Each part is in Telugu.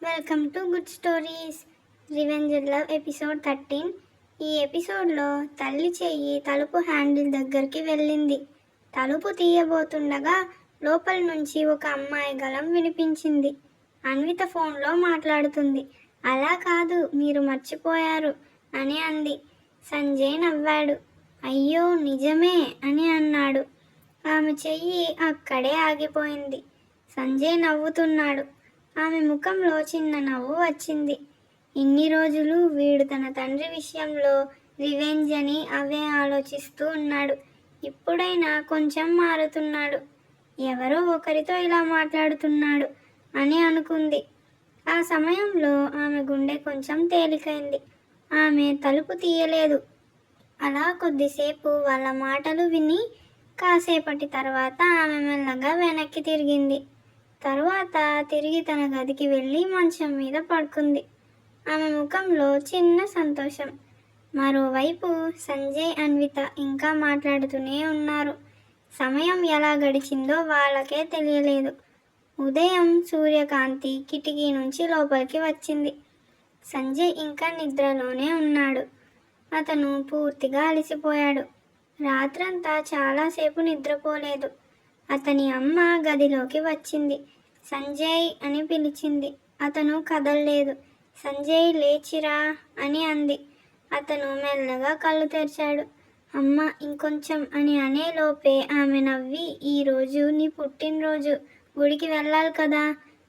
Welcome to good stories. Revenge love episode 13. ఈ ఎపిసోడ్లో తల్లి చెయ్యి తలుపు హ్యాండిల్ దగ్గరికి వెళ్ళింది. తలుపు తీయబోతుండగా లోపల నుంచి ఒక అమ్మాయి గలం వినిపించింది. అన్విత ఫోన్లో మాట్లాడుతుంది. అలా కాదు, మీరు మర్చిపోయారు అని అంది. సంజయ్ నవ్వాడు. అయ్యో నిజమే అని అన్నాడు. ఆమె చెయ్యి అక్కడే ఆగిపోయింది. సంజయ్ నవ్వుతున్నాడు. ఆమె ముఖంలో చిన్న నవ్వు వచ్చింది. ఇన్ని రోజులు వీడు తన తండ్రి విషయంలో రివెంజ్ అని అవే ఆలోచిస్తూ ఉన్నాడు. ఇప్పుడైనా కొంచెం మారుతున్నాడు. ఎవరో ఒకరితో ఇలా మాట్లాడుతున్నాడు అని అనుకుంది. ఆ సమయంలో ఆమె గుండె కొంచెం తేలికైంది. ఆమె తలుపు తీయలేదు. అలా కొద్దిసేపు వాళ్ళ మాటలు విని కాసేపటి తర్వాత ఆమె మెల్లగా వెనక్కి తిరిగింది. తరువాత తిరిగి తన గదికి వెళ్ళి మంచం మీద పడుకుంది. ఆమె ముఖంలో చిన్న సంతోషం. మరోవైపు సంజయ్, అన్విత ఇంకా మాట్లాడుతూనే ఉన్నారు. సమయం ఎలా గడిచిందో వాళ్ళకే తెలియలేదు. ఉదయం సూర్యకాంతి కిటికీ నుంచి లోపలికి వచ్చింది. సంజయ్ ఇంకా నిద్రలోనే ఉన్నాడు. అతను పూర్తిగా అలసిపోయాడు. రాత్రంతా చాలాసేపు నిద్రపోలేదు. అతని అమ్మ గదిలోకి వచ్చింది. సంజయ్ అని పిలిచింది. అతను కదలలేదు. సంజయ్ లేచిరా అని అంది. అతను మెల్లగా కళ్ళు తెరిచాడు. అమ్మ ఇంకొంచెం అని అనేలోపే ఆమె నవ్వి, ఈరోజు నీ పుట్టినరోజు, గుడికి వెళ్ళాలి కదా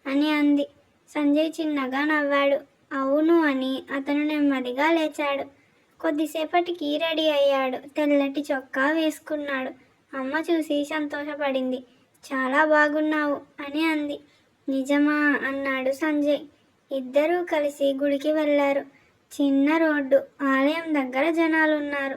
అని అంది. సంజయ్ చిన్నగా నవ్వాడు. అవును అని అతను నెమ్మదిగా లేచాడు. కొద్దిసేపటికి రెడీ అయ్యాడు. తెల్లటి చొక్కా వేసుకున్నాడు. అమ్మ చూసి సంతోషపడింది. చాలా బాగున్నావు అని అంది. నిజమా అన్నాడు సంజయ్. ఇద్దరూ కలిసి గుడికి వెళ్ళారు. చిన్న రోడ్డు, ఆలయం దగ్గర జనాలున్నారు.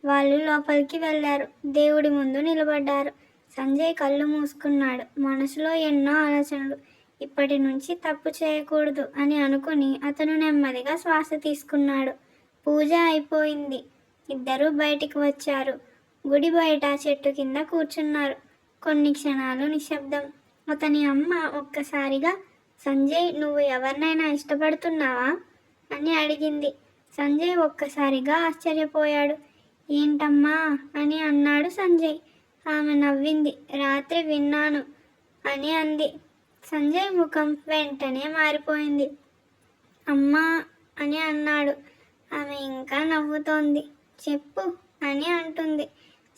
వాళ్ళు లోపలికి వెళ్ళారు. దేవుడి ముందు నిలబడ్డారు. సంజయ్ కళ్ళు మూసుకున్నాడు. మనసులో ఎన్నో ఆలోచనలు. ఇప్పటి నుంచి తప్పు చేయకూడదు అని అనుకుని అతను నెమ్మదిగా శ్వాస తీసుకున్నాడు. పూజ అయిపోయింది. ఇద్దరూ బయటికి వచ్చారు. గుడి బయట చెట్టు కింద కూర్చున్నారు. కొన్ని క్షణాలు నిశ్శబ్దం. అతని అమ్మ ఒక్కసారిగా, సంజయ్ నువ్వు ఎవరినైనా ఇష్టపడుతున్నావా అని అడిగింది. సంజయ్ ఒక్కసారిగా ఆశ్చర్యపోయాడు. ఏంటమ్మా అని అన్నాడు సంజయ్. ఆమె నవ్వింది. రాత్రి విన్నాను అని అంది. సంజయ్ ముఖం వెంటనే మారిపోయింది. అమ్మా అని అన్నాడు. ఆమె ఇంకా నవ్వుతోంది. చెప్పు అని అంటుంది.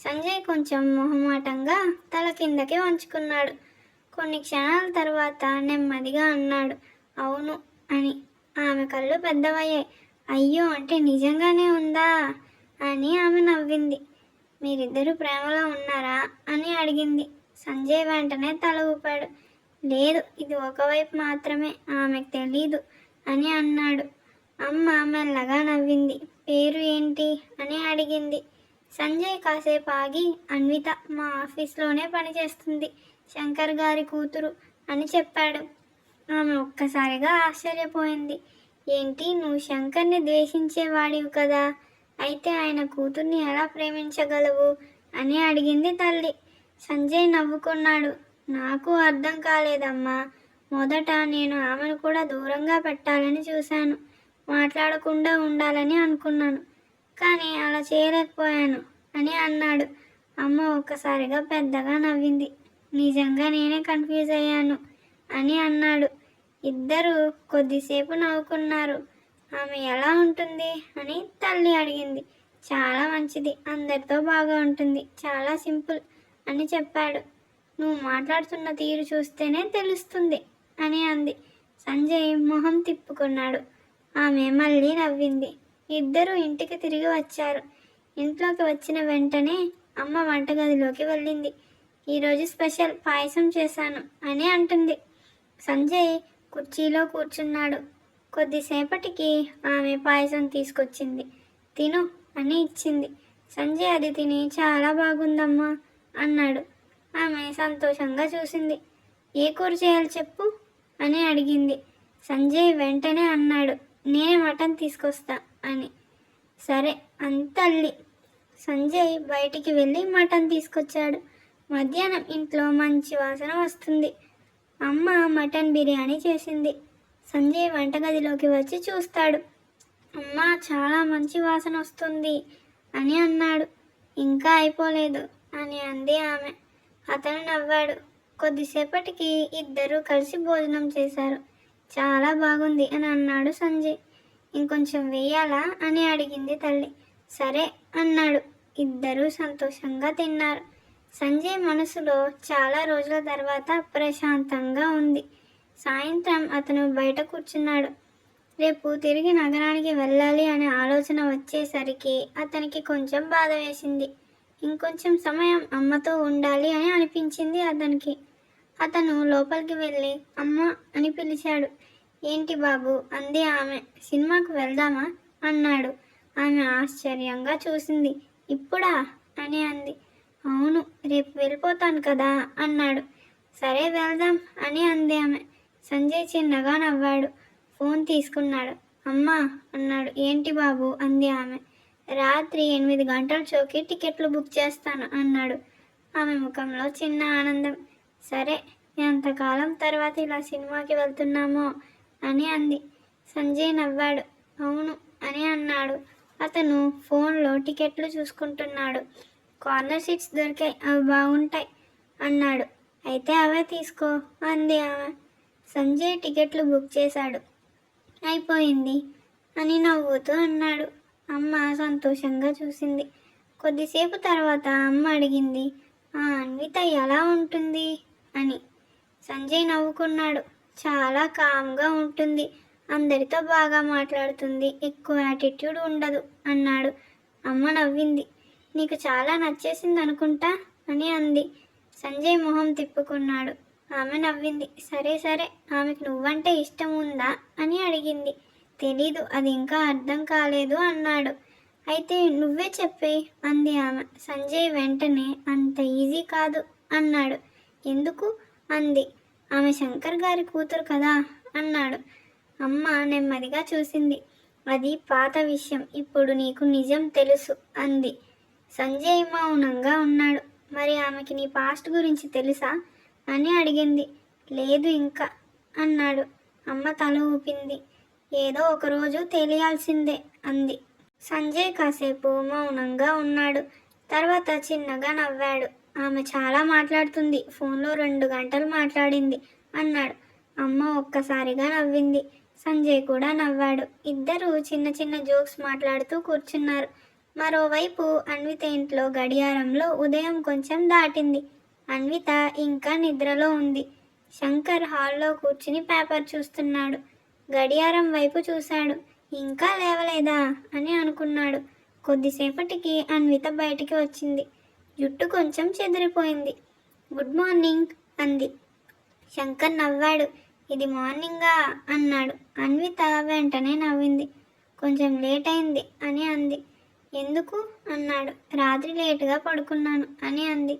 సంజయ్ కొంచెం మొహమాటంగా తల కిందకి వంచుకున్నాడు. కొన్ని క్షణాల తర్వాత నెమ్మదిగా అన్నాడు, అవును అని. ఆమె కళ్ళు పెద్దవయ్యాయి. అయ్యో అంటే నిజంగానే ఉందా అని ఆమె నవ్వింది. మీరిద్దరూ ప్రేమలో ఉన్నారా అని అడిగింది. సంజయ్ వెంటనే తల ఊపాడు. లేదు, ఇది ఒకవైపు మాత్రమే, ఆమెకు తెలీదు అని అన్నాడు. అమ్మ మెల్లగా నవ్వింది. పేరు ఏంటి అని అడిగింది. సంజయ్ కాసేపు ఆగి, అన్విత మా ఆఫీస్లోనే పనిచేస్తుంది, శంకర్ గారి కూతురు అని చెప్పాడు. ఆమె ఒక్కసారిగా ఆశ్చర్యపోయింది. ఏంటి, నువ్వు శంకర్ని ద్వేషించేవాడివి కదా, అయితే ఆయన కూతుర్ని ఎలా ప్రేమించగలవు అని అడిగింది తల్లి. సంజయ్ నవ్వుకున్నాడు. నాకు అర్థం కాలేదమ్మా. మొదట నేను ఆమెను కూడా దూరంగా పెట్టాలని చూశాను, మాట్లాడకుండా ఉండాలని అనుకున్నాను, కానీ అలా చేయలేకపోయాను అని అన్నాడు. అమ్మ ఒక్కసారిగా పెద్దగా నవ్వింది. నిజంగా నేనే కన్ఫ్యూజ్ అయ్యాను అని అన్నాడు. ఇద్దరు కొద్దిసేపు నవ్వుకున్నారు. ఆమె ఎలా ఉంటుంది అని తల్లి అడిగింది. చాలా మంచిది, అందరితో బాగా ఉంటుంది, చాలా సింపుల్ అని చెప్పాడు. నువ్వు మాట్లాడుతున్న తీరు చూస్తేనే తెలుస్తుంది అని అంది. సంజయ్ మొహం తిప్పుకున్నాడు. ఆమె మళ్ళీ నవ్వింది. ఇద్దరు ఇంటికి తిరిగి వచ్చారు. ఇంట్లోకి వచ్చిన వెంటనే అమ్మ వంటగదిలోకి వెళ్ళింది. ఈరోజు స్పెషల్ పాయసం చేశాను అని అంటుంది. సంజయ్ కుర్చీలో కూర్చున్నాడు. కొద్దిసేపటికి ఆమె పాయసం తీసుకొచ్చింది. తిను అని ఇచ్చింది. సంజయ్ అది తిని చాలా బాగుందమ్మా అన్నాడు. ఆమె సంతోషంగా చూసింది. ఏ కూర చేయాలి చెప్పు అని అడిగింది. సంజయ్ వెంటనే అన్నాడు, నేనే మటన్ తీసుకొస్తా అని. సరే అంతల్లి. సంజయ్ బయటికి వెళ్ళి మటన్ తీసుకొచ్చాడు. మధ్యాహ్నం ఇంట్లో మంచి వాసన వస్తుంది. అమ్మ మటన్ బిర్యానీ చేసింది. సంజయ్ వంటగదిలోకి వచ్చి చూస్తాడు. అమ్మా, చాలా మంచి వాసన వస్తుంది అని అన్నాడు. ఇంకా అయిపోలేదు అని అంది ఆమె. అతను నవ్వాడు. కొద్దిసేపటికి ఇద్దరూ కలిసి భోజనం చేశారు. చాలా బాగుంది అని అన్నాడు సంజయ్. ఇంకొంచెం వేయాలా అని అడిగింది తల్లి. సరే అన్నాడు. ఇద్దరూ సంతోషంగా తిన్నారు. సంజయ్ మనసులో చాలా రోజుల తర్వాత ప్రశాంతంగా ఉంది. సాయంత్రం అతను బయట కూర్చున్నాడు. రేపు తిరిగి నగరానికి వెళ్ళాలి అనే ఆలోచన వచ్చేసరికి అతనికి కొంచెం బాధ వేసింది. ఇంకొంచెం సమయం అమ్మతో ఉండాలి అని అనిపించింది అతనికి. అతను లోపలికి వెళ్ళి అమ్మ అని పిలిచాడు. ఏంటి బాబు అంది ఆమె. సినిమాకు వెళ్దామా అన్నాడు. ఆమె ఆశ్చర్యంగా చూసింది. ఇప్పుడా అని అంది. అవును, రేపు వెళ్ళిపోతాను కదా అన్నాడు. సరే వెళ్దాం అని అంది ఆమె. సంజయ్ చిన్నగా నవ్వాడు. ఫోన్ తీసుకున్నాడు. అమ్మా అన్నాడు. ఏంటి బాబు అంది ఆమె. రాత్రి 8 గంటల షోకి టికెట్లు బుక్ చేస్తాను అన్నాడు. ఆమె ముఖంలో చిన్న ఆనందం. సరే, ఎంతకాలం తర్వాత ఇలా సినిమాకి వెళ్తున్నామో అని అంది. సంజయ్ నవ్వాడు. అవును అని అన్నాడు. అతను ఫోన్లో టికెట్లు చూసుకుంటున్నాడు. కార్నర్ సీట్స్ దొరికాయి, అవి బాగుంటాయి అన్నాడు. అయితే అవే తీసుకో అంది ఆమె. సంజయ్ టికెట్లు బుక్ చేశాడు. అయిపోయింది అని నవ్వుతూ అన్నాడు. అమ్మ సంతోషంగా చూసింది. కొద్దిసేపు తర్వాత అమ్మ అడిగింది, ఆ అన్విత ఎలా ఉంటుంది అని. సంజయ్ నవ్వుకున్నాడు. చాలా కామ్గా ఉంటుంది. అందరితో బాగా మాట్లాడుతుంది. ఎక్కువ యాటిట్యూడ్ ఉండదు అన్నాడు. అమ్మ నవ్వింది. నీకు చాలా నచ్చేసింది అనుకుంటా అని అంది. సంజయ్ మొహం తిప్పుకున్నాడు. ఆమె నవ్వింది. సరే సరే, ఆమెకు నువ్వంటే ఇష్టం ఉందా అని అడిగింది. తెలీదు, అది ఇంకా అర్థం కాలేదు అన్నాడు. అయితే నువ్వే చెప్పే అంది ఆమె. సంజయ్ వెంటనే అంత ఈజీ కాదు అన్నాడు. ఎందుకు అంది. ఆమె శంకర్ గారి కూతురు కదా అన్నాడు. అమ్మ నెమ్మదిగా చూసింది. అది పాత విషయం, ఇప్పుడు నీకు నిజం తెలుసు అంది. సంజయ్ మౌనంగా ఉన్నాడు. మరి ఆమెకి నీ పాస్ట్ గురించి తెలుసా అని అడిగింది. లేదు ఇంకా అన్నాడు. అమ్మ తల ఊపింది. ఏదో ఒకరోజు తెలియాల్సిందే అంది. సంజయ్ కాసేపు మౌనంగా ఉన్నాడు. తర్వాత చిన్నగా నవ్వాడు. ఆమె చాలా మాట్లాడుతుంది, ఫోన్లో 2 గంటలు మాట్లాడింది అన్నాడు. అమ్మ ఒక్కసారిగా నవ్వింది. సంజయ్ కూడా నవ్వాడు. ఇద్దరూ చిన్న చిన్న జోక్స్ మాట్లాడుతూ కూర్చున్నారు. మరోవైపు అన్విత ఇంట్లో గడియారంలో ఉదయం కొంచెం దాటింది. అన్విత ఇంకా నిద్రలో ఉంది. శంకర్ హాల్లో కూర్చుని పేపర్ చూస్తున్నాడు. గడియారం వైపు చూశాడు. ఇంకా లేవలేదా అని అనుకున్నాడు. కొద్దిసేపటికి అన్విత బయటికి వచ్చింది. జుట్టు కొంచెం చెదిరిపోయింది. గుడ్ మార్నింగ్ అంది. శంకర్ నవ్వాడు. ఇది మార్నింగా అన్నాడు. అన్విత వెంటనే నవ్వింది. కొంచెం లేట్ అయింది అని అంది. ఎందుకు అన్నాడు. రాత్రి లేటుగా పడుకున్నాను అని అంది.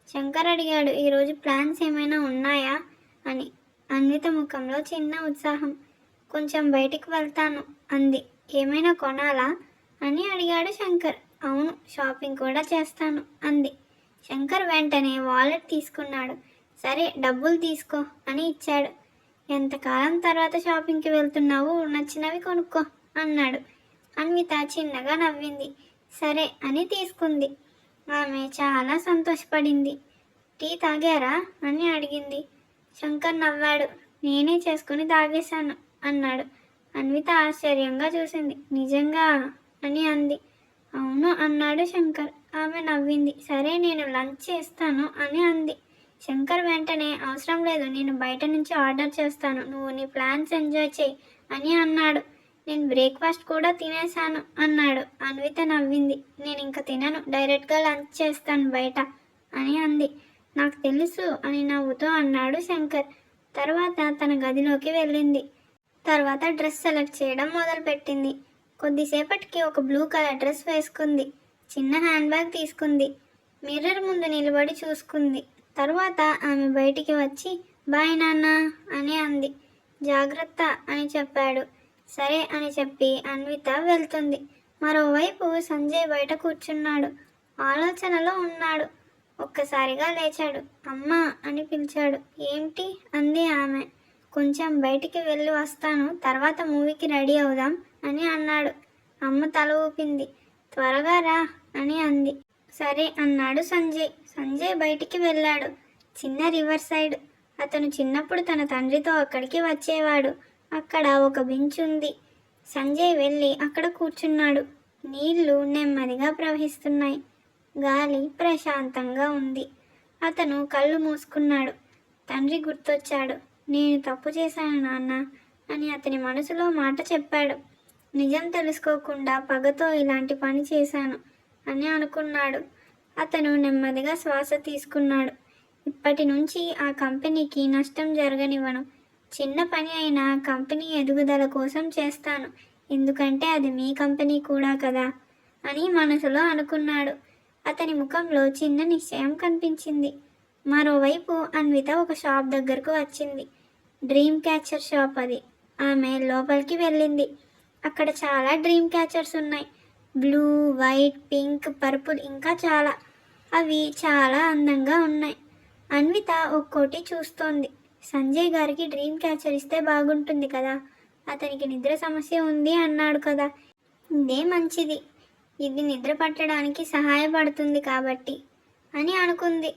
శంకర్ అడిగాడు, ఈరోజు ప్లాన్స్ ఏమైనా ఉన్నాయా అని. అన్విత ముఖంలో చిన్న ఉత్సాహం. కొంచెం బయటికి వెళ్తాను అంది. ఏమైనా కొనాలా అని అడిగాడు శంకర్. అవును, షాపింగ్ కూడా చేస్తాను అంది. శంకర్ వెంటనే వాలెట్ తీసుకున్నాడు. సరే, డబ్బులు తీసుకో అని ఇచ్చాడు. ఎంతకాలం తర్వాత షాపింగ్కి వెళ్తున్నావు, నచ్చినవి కొనుక్కో అన్నాడు. అన్విత చిన్నగా నవ్వింది. సరే అని తీసుకుంది. ఆమె చాలా సంతోషపడింది. టీ తాగారా అని అడిగింది. శంకర్ నవ్వాడు. నేనే చేసుకుని తాగేశాను అన్నాడు. అన్విత ఆశ్చర్యంగా చూసింది. నిజంగా అని అంది. అవును అన్నాడు శంకర్. ఆమె నవ్వింది. సరే, నేను లంచ్ చేస్తాను అని అంది. శంకర్ వెంటనే అవసరం లేదు, నేను బయట నుంచి ఆర్డర్ చేస్తాను, నువ్వు నీ ప్లాన్స్ ఎంజాయ్ చేయి అని అన్నాడు. నేను బ్రేక్ఫాస్ట్ కూడా తినేశాను అన్నాడు. అన్విత నవ్వింది. నేను ఇంకా తినను, డైరెక్ట్గా లంచ్ చేస్తాను బయట అని అంది. నాకు తెలుసు అని నవ్వుతూ అన్నాడు శంకర్. తర్వాత తన గదిలోకి వెళ్ళింది. తర్వాత డ్రెస్ సెలెక్ట్ చేయడం మొదలుపెట్టింది. కొద్దిసేపటికి ఒక బ్లూ కలర్ డ్రెస్ వేసుకుంది. చిన్న హ్యాండ్ బ్యాగ్ తీసుకుంది. మిర్రర్ ముందు నిలబడి చూసుకుంది. తర్వాత ఆమె బయటికి వచ్చి బాయ్ నాన్న అని అంది. జాగ్రత్త అని చెప్పాడు. సరే అని చెప్పి అన్విత వెళ్తుంది. మరోవైపు సంజయ్ బయట కూర్చున్నాడు. ఆలోచనలో ఉన్నాడు. ఒక్కసారిగా లేచాడు. అమ్మా అని పిలిచాడు. ఏంటి అంది ఆమె. కొంచెం బయటికి వెళ్ళి వస్తాను, తర్వాత మూవీకి రెడీ అవుదాం అని అన్నాడు. అమ్మ తల ఊపింది. త్వరగా రా అని అంది. సరే అన్నాడు సంజయ్. సంజయ్ బయటికి వెళ్ళాడు. చిన్న రివర్ సైడ్. అతను చిన్నప్పుడు తన తండ్రితో అక్కడికి వచ్చేవాడు. అక్కడ ఒక బెంచ్ ఉంది. సంజయ్ వెళ్ళి అక్కడ కూర్చున్నాడు. నీళ్లు నెమ్మదిగా ప్రవహిస్తున్నాయి. గాలి ప్రశాంతంగా ఉంది. అతను కళ్ళు మూసుకున్నాడు. తండ్రి గుర్తొచ్చాడు. నేను తప్పు చేశాను నాన్న అని అతని మనసులో మాట చెప్పాడు. నిజం తెలుసుకోకుండా పగతో ఇలాంటి పని చేశాను అని అనుకున్నాడు. అతను నెమ్మదిగా శ్వాస తీసుకున్నాడు. ఇప్పటి నుంచి ఆ కంపెనీకి నష్టం జరగనివ్వను. చిన్న పని అయినా కంపెనీ ఎదుగుదల కోసం చేస్తాను, ఎందుకంటే అది మీ కంపెనీ కూడా కదా అని మనసులో అనుకున్నాడు. అతని ముఖంలో చిన్న నిశ్చయం కనిపించింది. మరోవైపు అన్విత ఒక షాప్ దగ్గరకు వచ్చింది. డ్రీమ్ క్యాచర్ షాప్ అది. ఆమె లోపలికి వెళ్ళింది. అక్కడ చాలా డ్రీమ్ క్యాచర్స్ ఉన్నాయి. బ్లూ, వైట్, పింక్, పర్పుల్, ఇంకా చాలా. అవి చాలా అందంగా ఉన్నాయి. అన్విత ఒక్కోటి చూస్తోంది. సంజయ్ గారికి డ్రీమ్ క్యాచర్ ఇస్తే బాగుంటుంది కదా, అతనికి నిద్ర సమస్య ఉంది అన్నాడు కదా, ఇదే మంచిది, ఇది నిద్ర పట్టడానికి సహాయపడుతుంది కాబట్టి అని అనుకుంది.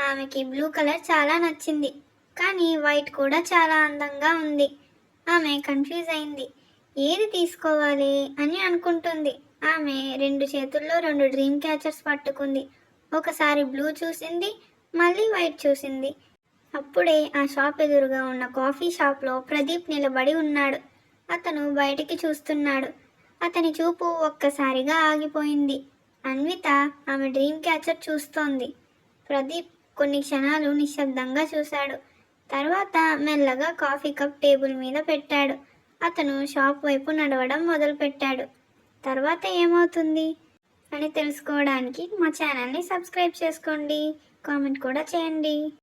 ఆమెకి బ్లూ కలర్ చాలా నచ్చింది, కానీ వైట్ కూడా చాలా అందంగా ఉంది. ఆమె కన్ఫ్యూజ్ అయింది. ఏది తీసుకోవాలి అని అనుకుంటుంది. ఆమె 2 చేతుల్లో 2 డ్రీమ్ క్యాచర్స్ పట్టుకుంది. ఒకసారి బ్లూ చూసింది, మళ్ళీ వైట్ చూసింది. అప్పుడే ఆ షాప్ ఎదురుగా ఉన్న కాఫీ షాప్లో ప్రదీప్ నిలబడి ఉన్నాడు. అతను బయటికి చూస్తున్నాడు. అతని చూపు ఒక్కసారిగా ఆగిపోయింది. అన్విత ఆమె డ్రీమ్ క్యాచర్ చూస్తోంది. ప్రదీప్ కొన్ని క్షణాలు నిశ్శబ్దంగా చూశాడు. తర్వాత మెల్లగా కాఫీ కప్ టేబుల్ మీద పెట్టాడు. అతను షాప్ వైపు నడవడం మొదలుపెట్టాడు. తర్వాత ఏమవుతుంది అని తెలుసుకోవడానికి మా ఛానల్ని సబ్స్క్రైబ్ చేసుకోండి, కామెంట్ కూడా చేయండి.